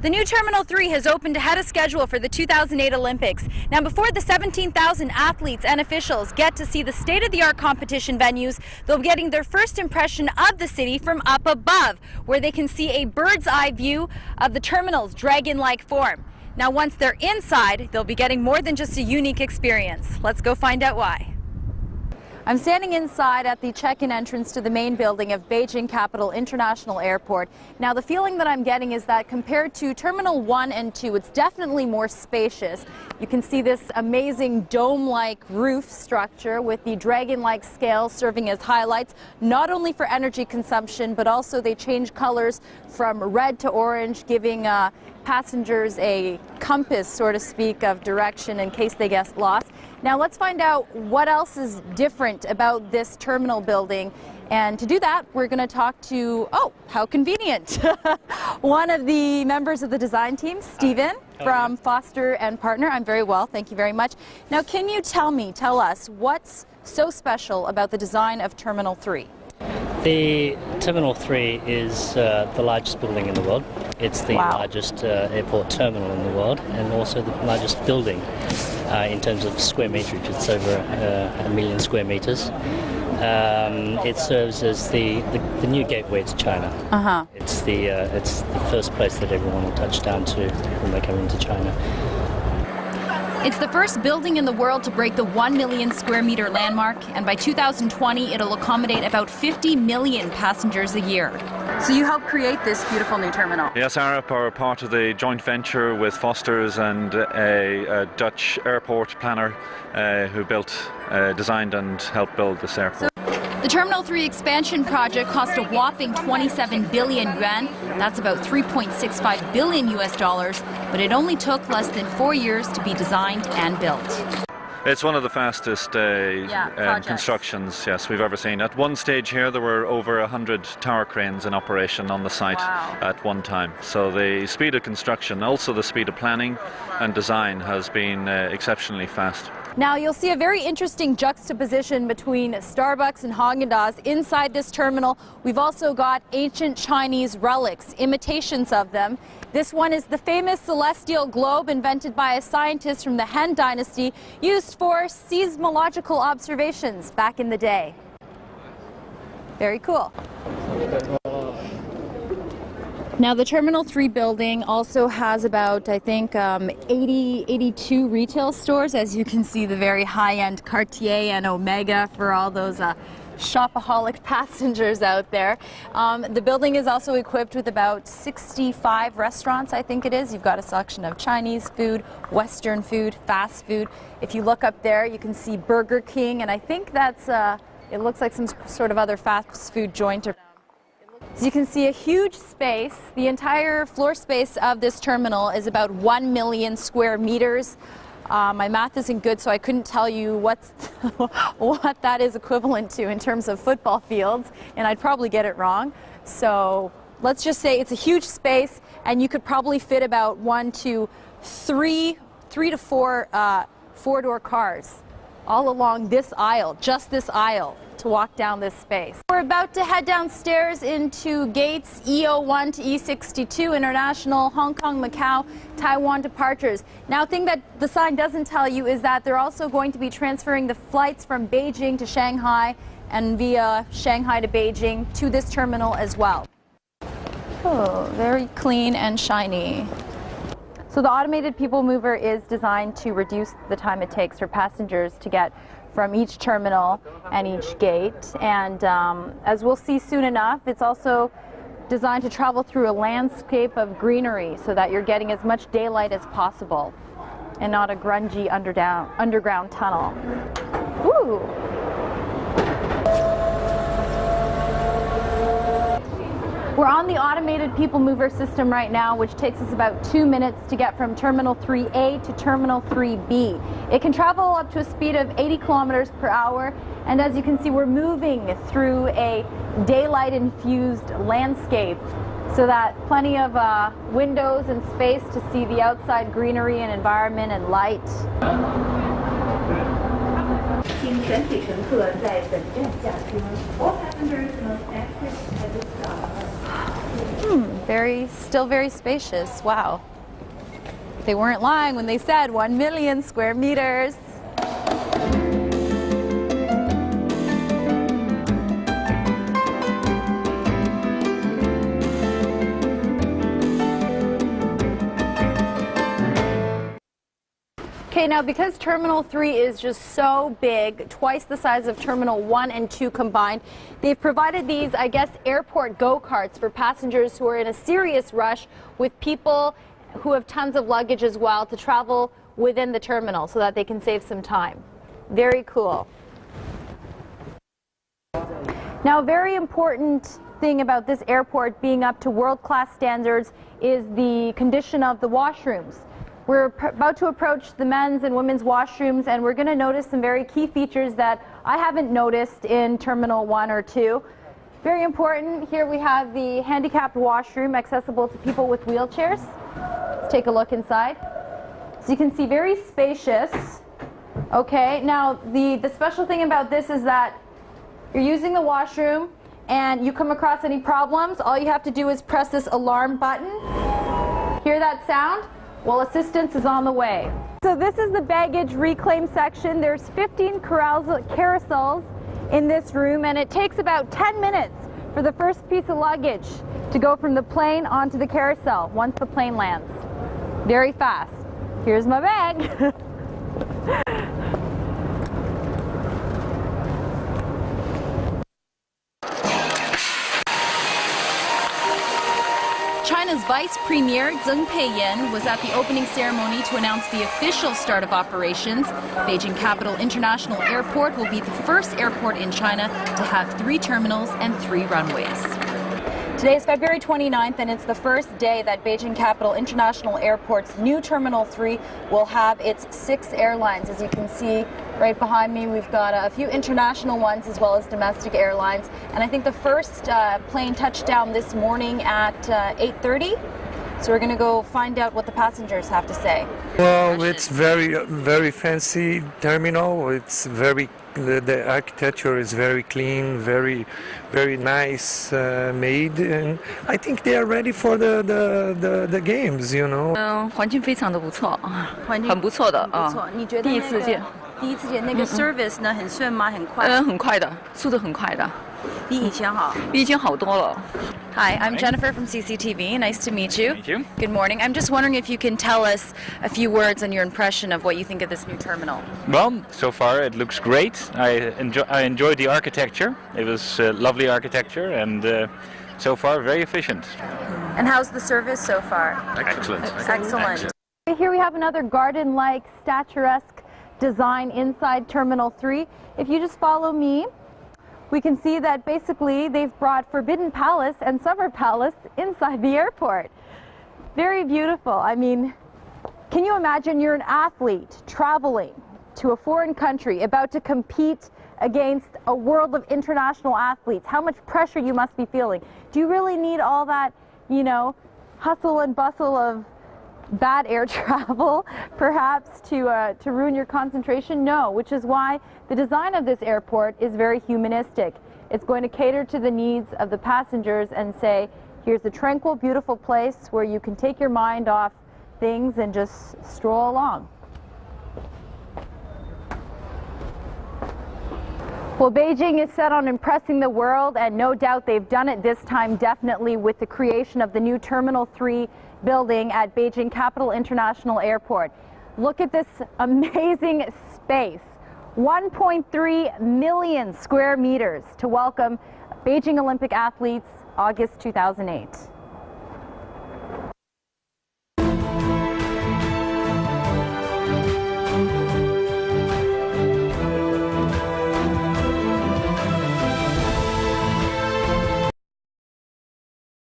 The new Terminal 3 has opened ahead of schedule for the 2008 Olympics. Now, before the 17,000 athletes and officials get to see the state-of-the-art competition venues, they'll be getting their first impression of the city from up above, where they can see a bird's-eye view of the terminal's dragon-like form. Now, once they're inside, they'll be getting more than just a unique experience. Let's go find out why. I'm standing inside at the check-in entrance to the main building of Beijing Capital International Airport. Now, the feeling that I'm getting is that compared to Terminal 1 and 2, it's definitely more spacious. You can see this amazing dome-like roof structure with the dragon-like scales serving as highlights, not only for energy consumption, but also they change colors from red to orange, giving passengers a compass, so to speak, of direction in case they get lost. Now let's find out what else is different about this terminal building. And to do that, we're going to talk to, oh, how convenient, one of the members of the design team, Stephen, from Foster and Partner. I'm very well, thank you very much. Now, can you tell us what's so special about the design of Terminal 3? The Terminal 3 is the largest building in the world. It's the largest airport terminal in the world, and also the largest building in terms of square meterage. It's over 1 million square meters. It serves as the new gateway to China. It's the first place that everyone will touch down to when they come into China. It's the first building in the world to break the 1 million square meter landmark, and by 2020 it'll accommodate about 50 million passengers a year. So you helped create this beautiful new terminal? Yes, Arup are part of the joint venture with Foster's and a Dutch airport planner who designed and helped build this airport. The Terminal 3 expansion project cost a whopping 27 billion yuan. That's about $3.65 billion US, but it only took less than 4 years to be designed and built. It's one of the fastest constructions, yes, we've ever seen. At one stage here, there were over 100 tower cranes in operation on the site at one time. So the speed of construction, also the speed of planning and design has been exceptionally fast. Now, you'll see a very interesting juxtaposition between Starbucks and Haagen-Dazs inside this terminal. We've also got ancient Chinese relics, imitations of them. This one is the famous celestial globe invented by a scientist from the Han Dynasty, used for seismological observations back in the day. Very cool. Now, the Terminal 3 building also has about, I think, 82 retail stores. As you can see, the very high-end Cartier and Omega for all those shopaholic passengers out there. The building is also equipped with about 65 restaurants, I think it is. You've got a selection of Chinese food, Western food, fast food. If you look up there, you can see Burger King, and I think that's, it looks like some sort of other fast food joint. So you can see a huge space. The entire floor space of this terminal is about 1 million square meters. My math isn't good, so I couldn't tell you what that is equivalent to in terms of football fields, and I'd probably get it wrong. So let's just say it's a huge space, and you could probably fit about 1 to 3 to 4 four-door cars all along this aisle, just this aisle, to walk down this space. We're about to head downstairs into gates E01 to E62, international Hong Kong, Macau, Taiwan departures. Now, the thing that the sign doesn't tell you is that they're also going to be transferring the flights from Beijing to Shanghai and via Shanghai to Beijing to this terminal as well. Oh, very clean and shiny. So the automated people mover is designed to reduce the time it takes for passengers to get from each terminal and each gate. And as we'll see soon enough, it's also designed to travel through a landscape of greenery so that you're getting as much daylight as possible and not a grungy underground tunnel. Ooh. We're on the automated people mover system right now, which takes us about 2 minutes to get from Terminal 3A to Terminal 3B. It can travel up to a speed of 80 kilometers per hour, and as you can see, we're moving through a daylight-infused landscape so that plenty of windows and space to see the outside greenery and environment and light. 请全体乘客在本站下车。All passengers must exit at this stop. Still very spacious. Wow. They weren't lying when they said 1 million square meters. Okay, now because Terminal 3 is just so big, twice the size of Terminal 1 and 2 combined, they've provided these, I guess, airport go-karts for passengers who are in a serious rush with people who have tons of luggage as well to travel within the terminal so that they can save some time. Very cool. Now, a very important thing about this airport being up to world-class standards is the condition of the washrooms. We're about to approach the men's and women's washrooms, and we're going to notice some very key features that I haven't noticed in Terminal 1 or 2. Very important, here we have the handicapped washroom accessible to people with wheelchairs. Let's take a look inside. So you can see, very spacious. Okay, now the special thing about this is that you're using the washroom and you come across any problems, all you have to do is press this alarm button. Hear that sound? Well, assistance is on the way. So this is the baggage reclaim section. There's 15 carousels in this room, and it takes about 10 minutes for the first piece of luggage to go from the plane onto the carousel once the plane lands. Very fast. Here's my bag. China's Vice Premier Deng Peiyan was at the opening ceremony to announce the official start of operations. Beijing Capital International Airport will be the first airport in China to have 3 terminals and 3 runways. Today is February 29th, and it's the first day that Beijing Capital International Airport's new Terminal 3 will have its 6 airlines. As you can see right behind me, we've got a few international ones as well as domestic airlines. And I think the first plane touched down this morning at 8:30. So we're going to go find out what the passengers have to say. Well, it's very fancy terminal. It's the architecture is very clean, very nice made, and I think they are ready for the games, you know. 环境非常的不错，很不错的啊。你觉得第一次见，第一次见那个 service 呢很顺吗？很快？很快的，速度很快的，比以前好。比以前好多了。 Hi, I'm Jennifer from CCTV. Nice to meet you. Thank you. Good morning. I'm just wondering if you can tell us a few words on your impression of what you think of this new terminal. Well, so far it looks great. I enjoyed the architecture. It was lovely architecture, and so far very efficient. And how's the service so far? Excellent. Excellent. Here we have another garden-like, statuesque design inside Terminal 3. If you just follow me, we can see that basically they've brought Forbidden Palace and Summer Palace inside the airport. Very beautiful. I mean, can you imagine you're an athlete traveling to a foreign country about to compete against a world of international athletes? How much pressure you must be feeling. Do you really need all that, you know, hustle and bustle of bad air travel, perhaps, to ruin your concentration? No, which is why the design of this airport is very humanistic. It's going to cater to the needs of the passengers and say, here's a tranquil, beautiful place where you can take your mind off things and just stroll along. Well, Beijing is set on impressing the world, and no doubt they've done it this time, definitely, with the creation of the new Terminal 3 building at Beijing Capital International Airport. Look at this amazing space. 1.3 million square meters to welcome Beijing Olympic athletes August 2008.